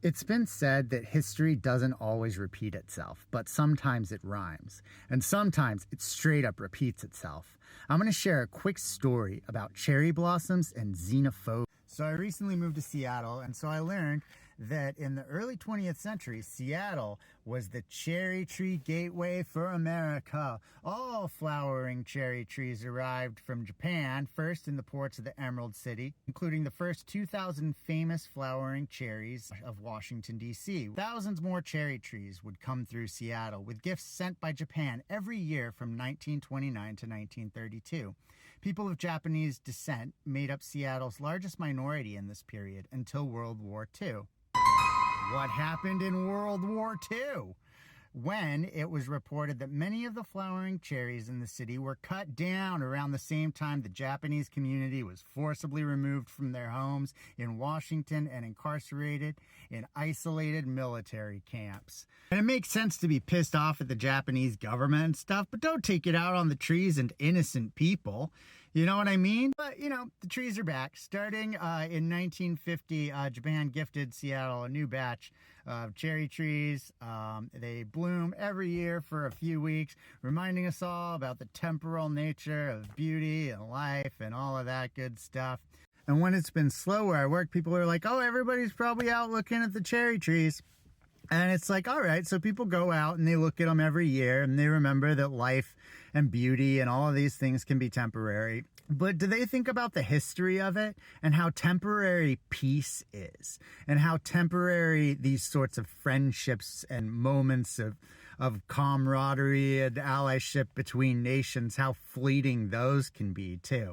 It's been said that history doesn't always repeat itself, but sometimes it rhymes, and sometimes it straight up repeats itself. I'm going to share a quick story about cherry blossoms and xenophobia. So I recently moved to Seattle, and so I learned that in the early 20th century, Seattle was the cherry tree gateway for America. All flowering cherry trees arrived from Japan, first in the ports of the Emerald City, including the first 2,000 famous flowering cherries of Washington, D.C. Thousands more cherry trees would come through Seattle, with gifts sent by Japan every year from 1929 to 1932. People of Japanese descent made up Seattle's largest minority in this period until World War II. What happened in World War II? When it was reported that many of the flowering cherries in the city were cut down around the same time the Japanese community was forcibly removed from their homes in Washington and incarcerated in isolated military camps. And it makes sense to be pissed off at the Japanese government and stuff, but don't take it out on the trees and innocent people. You know what I mean? But, the trees are back. Starting in 1950, Japan gifted Seattle a new batch of cherry trees. They bloom every year for a few weeks, reminding us all about the temporal nature of beauty and life and all of that good stuff. And when it's been slow where I work, people are like, oh, everybody's probably out looking at the cherry trees. And it's like, all right, so people go out and they look at them every year and they remember that life and beauty and all of these things can be temporary. But do they think about the history of it and how temporary peace is and how temporary these sorts of friendships and moments of camaraderie and allyship between nations, how fleeting those can be too?